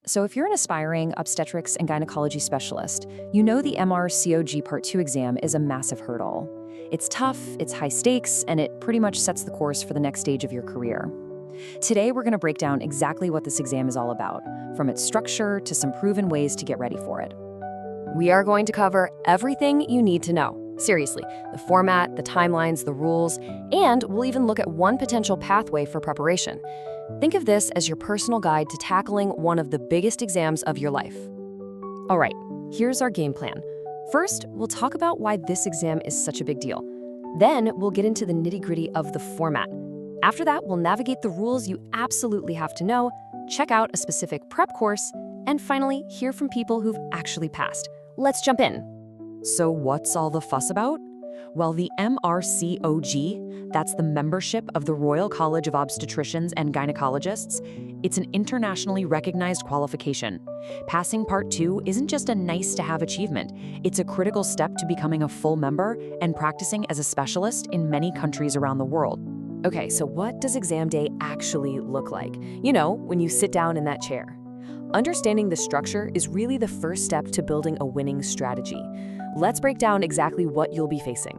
So if you're an aspiring obstetrics and gynecology specialist, you know the MRCOG Part 2 exam is a massive hurdle. It's tough, it's high stakes, and it pretty much sets the course for the next stage of your career. Today, we're going to break down exactly what this exam is all about, from its structure to some proven ways to get ready for it. We are going to cover everything you need to know. Seriously, the format, the timelines, the rules, and we'll even look at one potential pathway for preparation. Think of this as your personal guide to tackling one of the biggest exams of your life. All right, here's our game plan. First, we'll talk about why this exam is such a big deal. Then, we'll get into the nitty-gritty of the format. After that, we'll navigate the rules you absolutely have to know, check out a specific prep course, and finally, hear from people who've actually passed. Let's jump in. So what's all the fuss about? Well, the MRCOG, that's the membership of the Royal College of Obstetricians and Gynecologists, it's an internationally recognized qualification. Passing Part 2 isn't just a nice-to-have achievement, it's a critical step to becoming a full member and practicing as a specialist in many countries around the world. Okay, so what does exam day actually look like? You know, when you sit down in that chair. Understanding the structure is really the first step to building a winning strategy. Let's break down exactly what you'll be facing.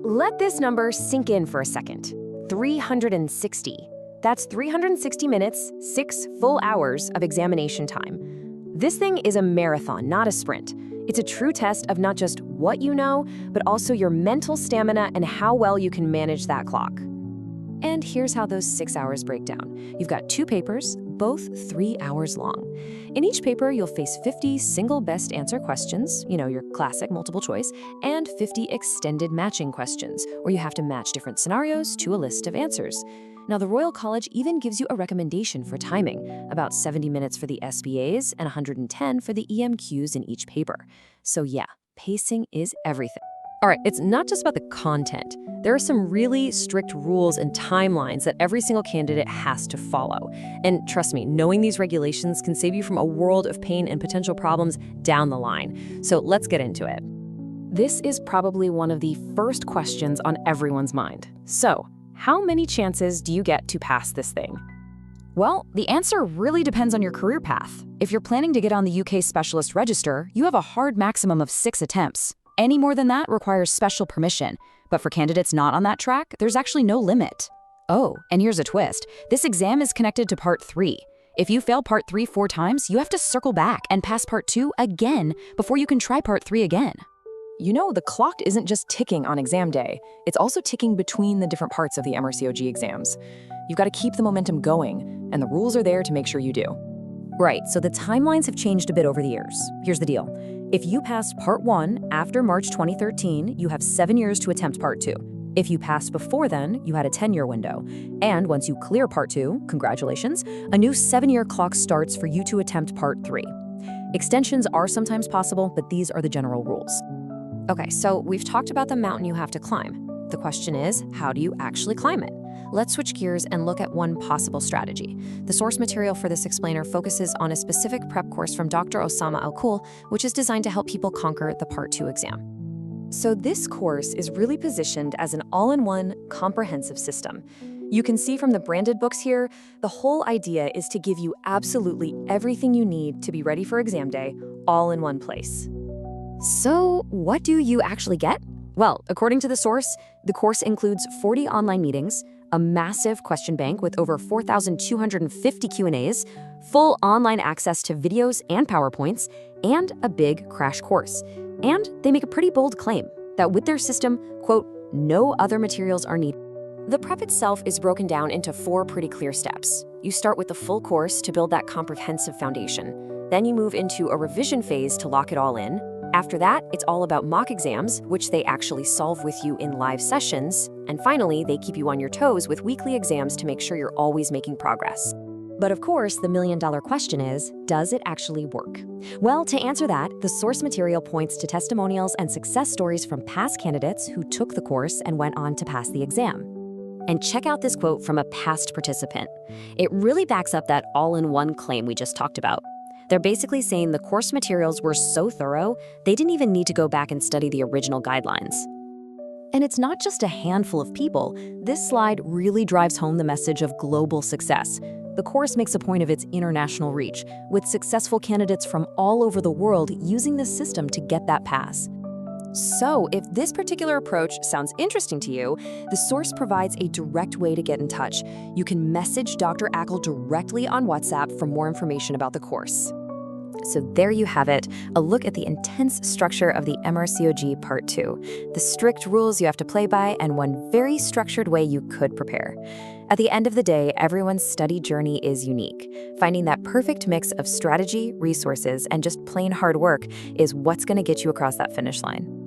Let this number sink in for a second. 360. That's 360 minutes, 6 full hours of examination time. This thing is a marathon, not a sprint. It's a true test of not just what you know, but also your mental stamina and how well you can manage that clock. And here's how those 6 hours break down. You've got 2 papers, both 3 hours long. In each paper, you'll face 50 single best answer questions, your classic multiple choice, and 50 extended matching questions, where you have to match different scenarios to a list of answers. Now, the Royal College even gives you a recommendation for timing, about 70 minutes for the SBAs and 110 for the EMQs in each paper. So yeah, pacing is everything. All right, it's not just about the content. There are some really strict rules and timelines that every single candidate has to follow. And trust me, knowing these regulations can save you from a world of pain and potential problems down the line. So let's get into it. This is probably one of the first questions on everyone's mind. So, how many chances do you get to pass this thing? Well, the answer really depends on your career path. If you're planning to get on the UK Specialist Register, you have a hard maximum of 6 attempts. Any more than that requires special permission. But for candidates not on that track, there's actually no limit. Oh, and here's a twist. This exam is connected to Part 3. If you fail Part 3 4 times, you have to circle back and pass Part 2 again before you can try Part 3 again. You know, the clock isn't just ticking on exam day. It's also ticking between the different parts of the MRCOG exams. You've got to keep the momentum going, and the rules are there to make sure you do. Right, so the timelines have changed a bit over the years. Here's the deal. If you passed Part 1 after March 2013, you have 7 years to attempt Part 2. If you passed before then, you had a 10-year window. And once you clear Part 2, congratulations, a new 7-year clock starts for you to attempt Part 3. Extensions are sometimes possible, but these are the general rules. Okay, so we've talked about the mountain you have to climb. The question is, how do you actually climb it? Let's switch gears and look at one possible strategy. The source material for this explainer focuses on a specific prep course from Dr. Osama Akl, which is designed to help people conquer the Part 2 exam. So this course is really positioned as an all-in-one, comprehensive system. You can see from the branded books here, the whole idea is to give you absolutely everything you need to be ready for exam day, all in one place. So what do you actually get? Well, according to the source, the course includes 40 online meetings, a massive question bank with over 4,250 Q&As, full online access to videos and PowerPoints, and a big crash course. And they make a pretty bold claim that with their system, quote, no other materials are needed. The prep itself is broken down into 4 pretty clear steps. You start with the full course to build that comprehensive foundation. Then you move into a revision phase to lock it all in. After that, it's all about mock exams, which they actually solve with you in live sessions. And finally, they keep you on your toes with weekly exams to make sure you're always making progress. But of course, the million-dollar question is, does it actually work? Well, to answer that, the source material points to testimonials and success stories from past candidates who took the course and went on to pass the exam. And check out this quote from a past participant. It really backs up that all-in-one claim we just talked about. They're basically saying the course materials were so thorough, they didn't even need to go back and study the original guidelines. And it's not just a handful of people. This slide really drives home the message of global success. the course makes a point of its international reach, with successful candidates from all over the world using this system to get that pass. So, if this particular approach sounds interesting to you, the source provides a direct way to get in touch. You can message Dr. Akl directly on WhatsApp for more information about the course. So there you have it, a look at the intense structure of the MRCOG Part 2, the strict rules you have to play by, and one very structured way you could prepare. At the end of the day, everyone's study journey is unique. Finding that perfect mix of strategy, resources, and just plain hard work is what's going to get you across that finish line.